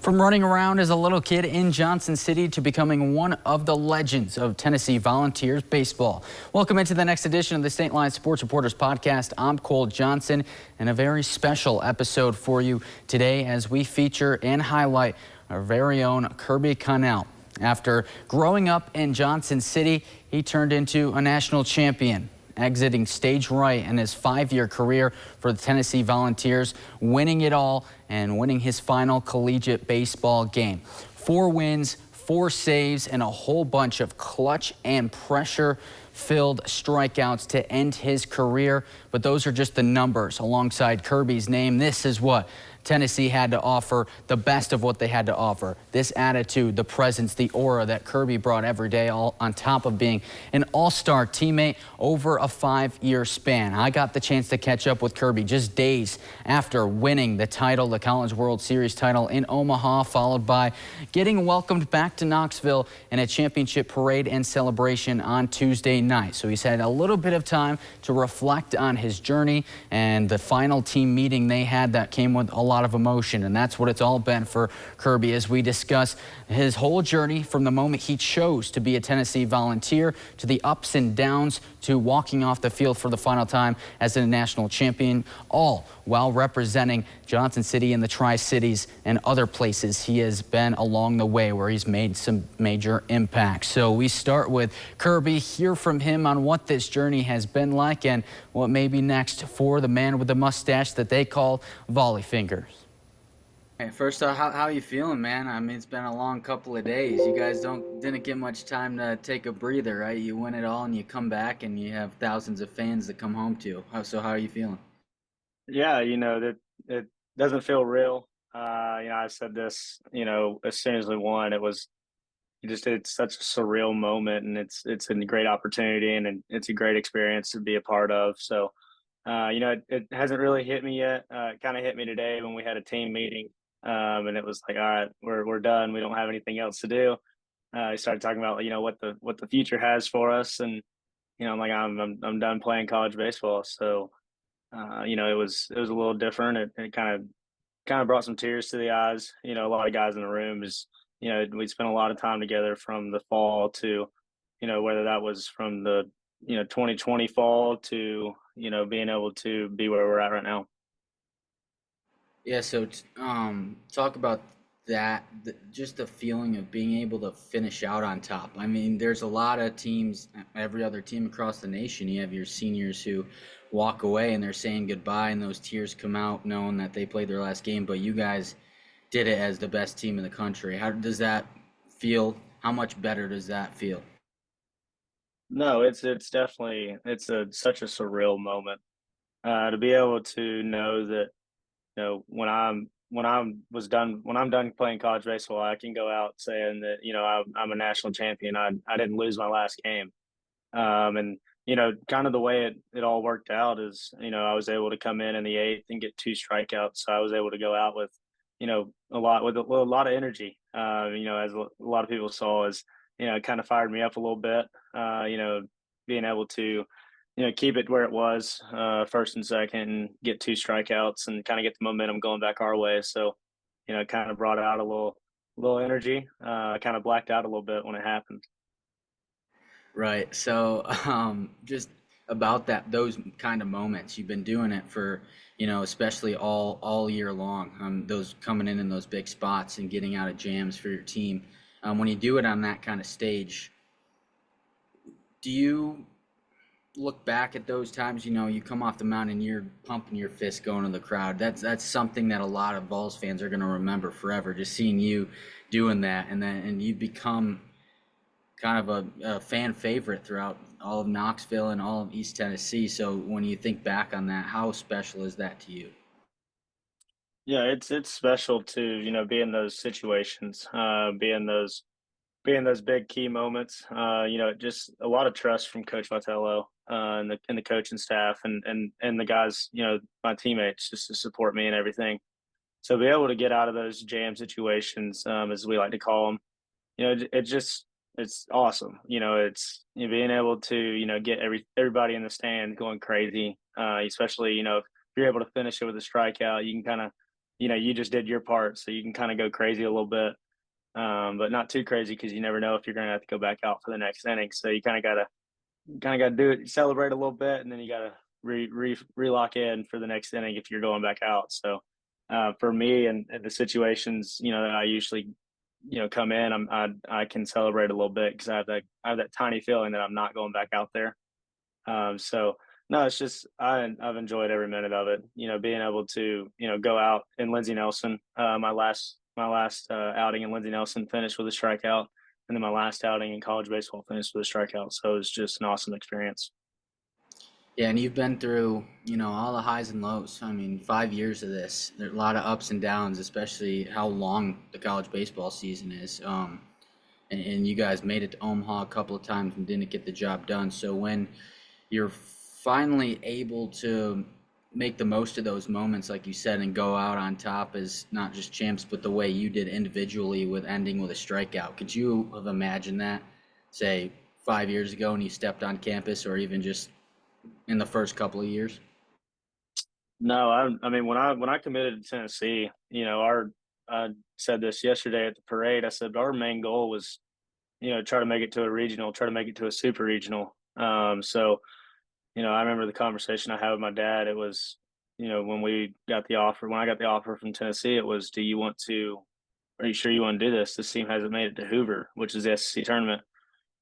From running around as a little kid in Johnson City to becoming one of the legends of Tennessee Volunteers baseball. Welcome into the next edition of the Stateline Sports Reporters Podcast. I'm Cole Johnson, and a very special episode for you today as we feature and highlight our very own Kirby Connell. After growing up in Johnson City, he turned into a national champion, exiting stage right in his 5-year career for the Tennessee Volunteers, winning it all and winning his final collegiate baseball game. 4 wins, 4 saves, and a whole bunch of clutch and pressure-filled strikeouts to end his career. But those are just the numbers alongside Kirby's name. This is what Tennessee had to offer, the best of what they had to offer. This attitude, the presence, the aura that Kirby brought every day, all on top of being an all-star teammate over a 5-year span. I got the chance to catch up with Kirby just days after winning the title, the College World Series title in Omaha, followed by getting welcomed back to Knoxville in a championship parade and celebration on Tuesday night. So he's had a little bit of time to reflect on his journey and the final team meeting they had that came with a lot of emotion, and that's what it's all been for Kirby as we discuss his whole journey from the moment he chose to be a Tennessee Volunteer to the ups and downs to walking off the field for the final time as a national champion, all while representing Johnson City and the Tri-Cities and other places he has been along the way where he's made some major impacts. So we start with Kirby, hear from him on what this journey has been like and what may be next for the man with the mustache that they call Volley Fingers. Hey, first off, how are you feeling, man? I mean, it's been a long couple of days. You guys didn't get much time to take a breather, right? You win it all and you come back and you have thousands of fans to come home to. So how are you feeling? Yeah, that it doesn't feel real. I said this, as soon as we won, it's such a surreal moment, and it's a great opportunity, and it's a great experience to be a part of. So, it hasn't really hit me yet. It kind of hit me today when we had a team meeting, and it was like, all right, we're done. We don't have anything else to do. I started talking about what the future has for us, and I'm like, I'm done playing college baseball. So it was a little different. It kind of brought some tears to the eyes. A lot of guys in the room we spent a lot of time together from the fall to, whether that was from the 2020 fall to being able to be where we're at right now. Yeah, so talk about that, just the feeling of being able to finish out on top. I mean, there's a lot of teams, every other team across the nation, you have your seniors who walk away and they're saying goodbye and those tears come out knowing that they played their last game, but you guys did it as the best team in the country. How does that feel? How much better does that feel? No, it's definitely such a surreal moment to be able to know that when I'm done playing college baseball, I can go out saying that I'm a national champion. I didn't lose my last game, and kind of the way it all worked out is I was able to come in the 8th and get 2 strikeouts, so I was able to go out with a lot of energy. As a lot of people saw, as it kind of fired me up a little bit. Being able to keep it where it was, first and second, and get 2 strikeouts and kind of get the momentum going back our way. So, it kind of brought out a little energy. Kind of blacked out a little bit when it happened. Right. So, just about those kind of moments, you've been doing it for, especially all year long. Those coming in those big spots and getting out of jams for your team. When you do it on that kind of stage, do you look back at those times? You come off the mound and you're pumping your fist, going to the crowd. That's something that a lot of Vols fans are going to remember forever. Just seeing you doing that, and you become kind of a fan favorite throughout all of Knoxville and all of East Tennessee. So when you think back on that, how special is that to you? Yeah, it's special to be in those situations, be in those big key moments. Just a lot of trust from Coach Vitello and the coaching staff and the guys, my teammates, just to support me and everything. So be able to get out of those jam situations, as we like to call them, it's awesome. It's being able to get everybody in the stand going crazy, especially if you're able to finish it with a strikeout. You can kind of you just did your part, so you can kind of go crazy a little bit, but not too crazy because you never know if you're going to have to go back out for the next inning. So you kind of got to do it, celebrate a little bit, and then you got to re lock in for the next inning if you're going back out. So for me and the situations, that I usually, come in, I can celebrate a little bit because I have that tiny feeling that I'm not going back out there. So no, it's just I've enjoyed every minute of it. Being able to go out in Lindsey Nelson, my last outing in Lindsey Nelson finished with a strikeout, and then my last outing in college baseball finished with a strikeout. So it was just an awesome experience. Yeah, and you've been through, all the highs and lows. I mean, 5 years of this. There are a lot of ups and downs, especially how long the college baseball season is. And you guys made it to Omaha a couple of times and didn't get the job done. So when you're finally able to make the most of those moments, like you said, and go out on top as not just champs, but the way you did individually with ending with a strikeout, could you have imagined that, say, 5 years ago when you stepped on campus, or even just in the first couple of years? No, I mean when I committed to Tennessee, I said this yesterday at the parade. I said our main goal was try to make it to a regional, try to make it to a super regional. So I remember the conversation I had with my dad. It was when I got the offer from Tennessee, it was, are you sure you want to do this? This team hasn't made it to Hoover, which is the SEC tournament.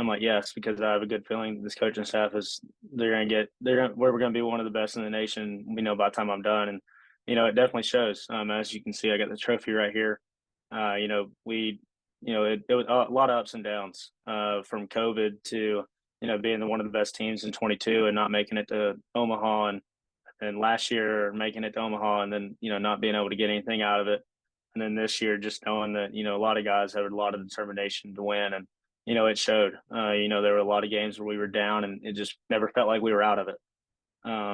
I'm like, yes, because I have a good feeling this coaching staff is we're going to be one of the best in the nation. By the time I'm done, and it definitely shows. As you can see, I got the trophy right here. It was a lot of ups and downs from COVID to being one of the best teams in 22 and not making it to Omaha, and last year making it to Omaha and then not being able to get anything out of it, and then this year just knowing that a lot of guys have a lot of determination to win, and it showed. There were a lot of games where we were down and it just never felt like we were out of it.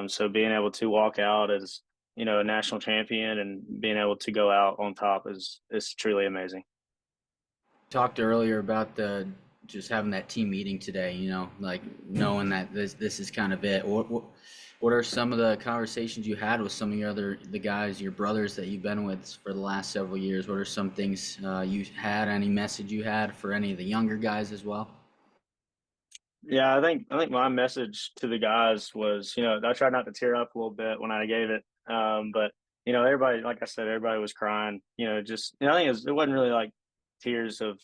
So being able to walk out as a national champion and being able to go out on top is truly amazing. Talked earlier about the just having that team meeting today, like knowing that this is kind of it. What are some of the conversations you had with some of the guys, your brothers that you've been with for the last several years? What are some things you had? Any message you had for any of the younger guys as well? Yeah, I think my message to the guys was, I tried not to tear up a little bit when I gave it, but everybody, like I said, everybody was crying. Just I think it wasn't really like tears of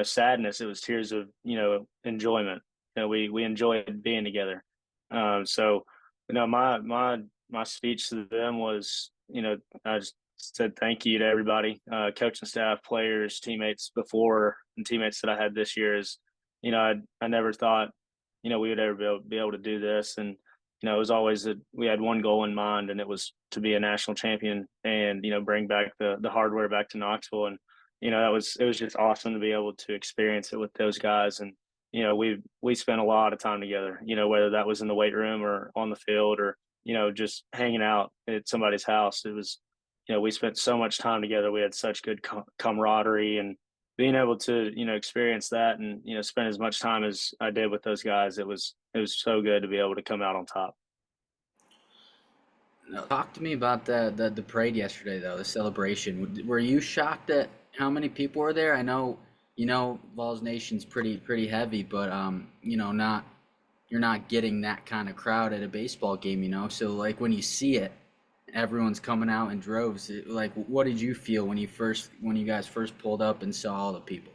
sadness. It was tears of enjoyment. We enjoyed being together. So my speech to them was, I just said thank you to everybody, coaching staff, players, teammates before, and teammates that I had this year. Is I never thought we would ever be able to do this, and it was always that we had one goal in mind, and it was to be a national champion and bring back the hardware back to Knoxville. And it was just awesome to be able to experience it with those guys. And we spent a lot of time together, whether that was in the weight room or on the field or just hanging out at somebody's house. It was we spent so much time together. We had such good camaraderie, and being able to experience that and spend as much time as I did with those guys, it was so good to be able to come out on top. No. Talk to me about the parade yesterday, though, the celebration. Were you shocked at how many people were there? I know, Vols Nation's pretty heavy, but not you're not getting that kind of crowd at a baseball game, So like when you see it, everyone's coming out in droves. Like, what did you feel when you guys first pulled up and saw all the people?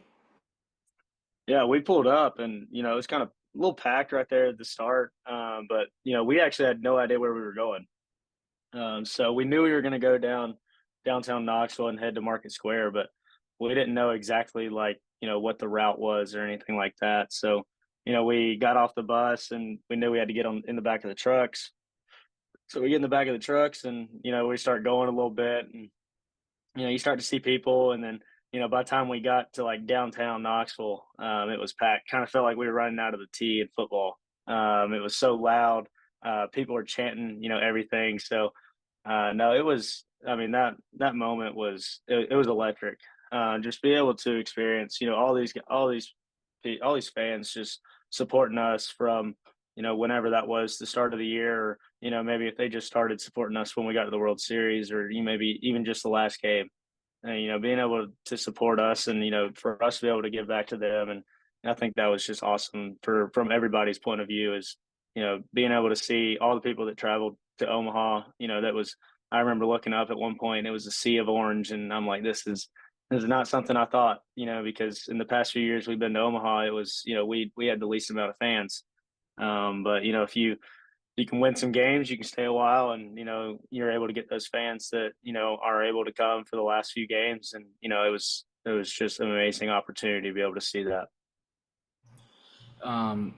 Yeah, we pulled up, and it was kind of a little packed right there at the start, but we actually had no idea where we were going. So we knew we were going to go downtown Knoxville and head to Market Square, but we didn't know exactly like what the route was or anything like that. So we got off the bus and we knew we had to get on in the back of the trucks. So we get in the back of the trucks and we start going a little bit, and you start to see people, and then by the time we got to like downtown Knoxville, it was packed. Kind of felt like we were running out of the tee in football. It was so loud. People were chanting, everything. So no, it was. I mean that moment it was electric. Just be able to experience, all these fans just supporting us from whenever that was, the start of the year, or maybe if they just started supporting us when we got to the World Series, or maybe even just the last game. And, being able to support us, and for us to be able to give back to them, and I think that was just awesome from everybody's point of view. Is being able to see all the people that traveled to Omaha. That was, I remember looking up at one point, it was a sea of orange, and I'm like, this is not something I thought, because in the past few years we've been to Omaha, it was, we had the least amount of fans. But if you can win some games, you can stay a while, and you're able to get those fans that are able to come for the last few games, and it was just an amazing opportunity to be able to see that. Um,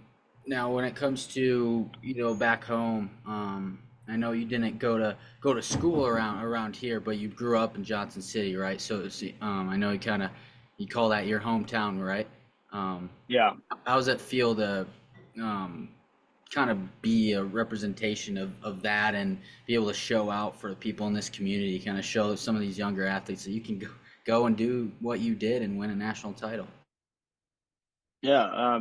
Now, when it comes to back home, I know you didn't go to school around here, but you grew up in Johnson City, right? So I know you call that your hometown, right? Um, Yeah. how does it feel to um, kind of be a representation of that and be able to show out for the people in this community, kind of show some of these younger athletes that you can go and do what you did and win a national title? Yeah,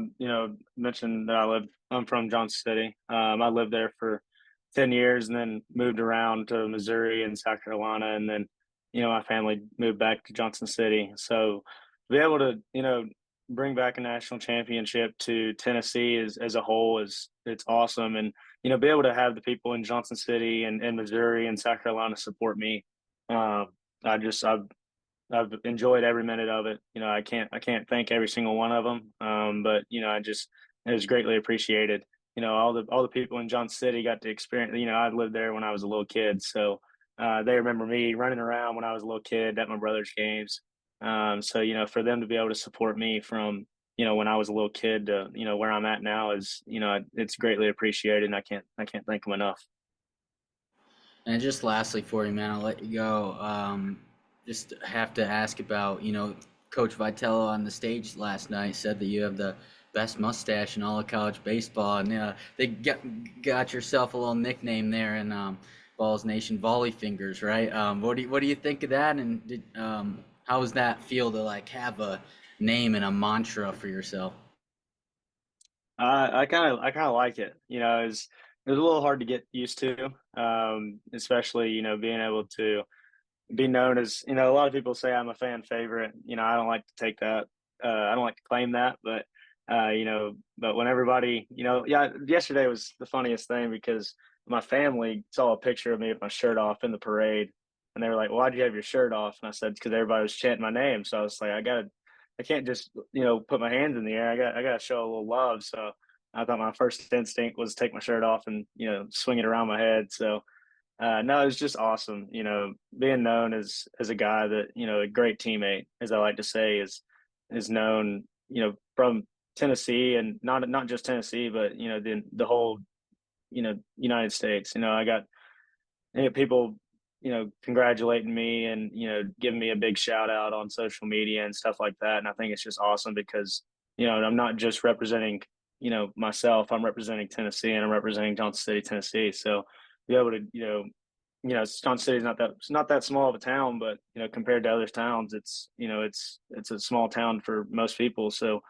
mentioned that I'm from Johnson City. I lived there for 10 years, and then moved around to Missouri and South Carolina. And then, my family moved back to Johnson City. So to be able to, bring back a national championship to Tennessee as a whole it's awesome. And, be able to have the people in Johnson City and Missouri and South Carolina support me. Um, I've enjoyed every minute of it. I can't thank every single one of them, but it was greatly appreciated. All the people in Johnson City got to experience. I lived there when I was a little kid, so they remember me running around when I was a little kid at my brother's games. So for them to be able to support me from when I was a little kid to where I'm at now is it's greatly appreciated, and I can't thank them enough. And just lastly for you, man, I'll let you go. Just have to ask about, Coach Vitello on the stage last night said that you have the best mustache in all of college baseball, and they got yourself a little nickname there in Balls Nation, Volley Fingers, right? What do you think of that? And how does that feel to like have a name and a mantra for yourself? I kind of like it. It was a little hard to get used to, especially being able to be known as, a lot of people say I'm a fan favorite. I don't like to take that. I don't like to claim that, but when everybody, yeah, yesterday was the funniest thing because my family saw a picture of me with my shirt off in the parade, and they were like, "Why'd you have your shirt off?" And I said, "Because everybody was chanting my name." So I was like, I can't just, put my hands in the air. I got to show a little love. So I thought my first instinct was take my shirt off and swing it around my head. So no, it's just awesome. Being known as a guy that a great teammate, as I like to say, is known. From Tennessee, and not just Tennessee, but the whole United States. I got people congratulating me, and giving me a big shout out on social media and stuff like that. And I think it's just awesome because I'm not just representing myself. I'm representing Tennessee, and I'm representing Johnson City, Tennessee. So be able to Johnson City is not that small of a town, but compared to other towns, it's a small town for most people. So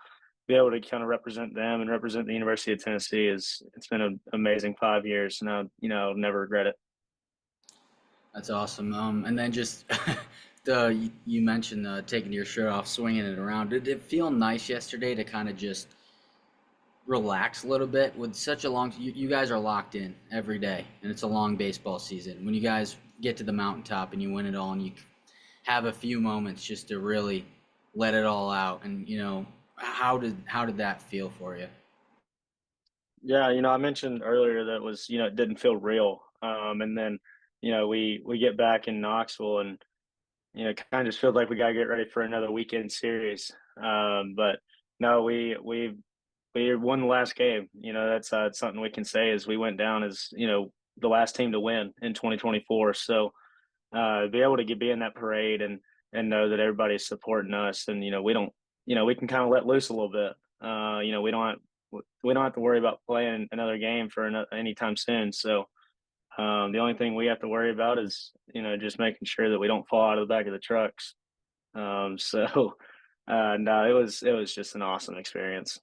be able to kind of represent them and represent the University of Tennessee it's been an amazing 5 years, and I'll never regret it. That's awesome. And then just you mentioned taking your shirt off, swinging it around. Did it feel nice yesterday to kind of just relax a little bit with such a long? You guys are locked in every day, and it's a long baseball season. When you guys get to the mountaintop and you win it all, and you have a few moments just to really let it all out, and how did that feel for you? Yeah, I mentioned earlier that it didn't feel real. And then we get back in Knoxville, and kind of just feels like we got to get ready for another weekend series. But no, we won the last game. That's something we can say is we went down as the last team to win in 2024. So be able to be in that parade, and know that everybody's supporting us, and we don't, we can kind of let loose a little bit. We don't have to worry about playing another game for anytime soon. So the only thing we have to worry about is just making sure that we don't fall out of the back of the trucks. So no, it was just an awesome experience.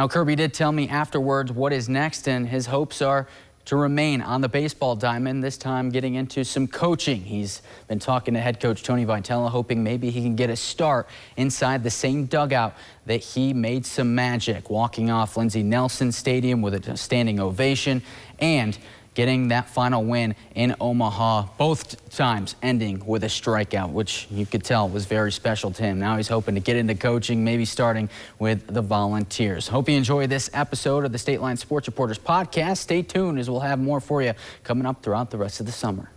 Now, Kirby did tell me afterwards what is next, and his hopes are to remain on the baseball diamond, this time getting into some coaching. He's been talking to head coach Tony Vitella, hoping maybe he can get a start inside the same dugout that he made some magic, walking off Lindsey Nelson Stadium with a standing ovation and getting that final win in Omaha, both times ending with a strikeout, which you could tell was very special to him. Now he's hoping to get into coaching, maybe starting with the Volunteers. Hope you enjoy this episode of the Stateline Sports Reporters podcast. Stay tuned as we'll have more for you coming up throughout the rest of the summer.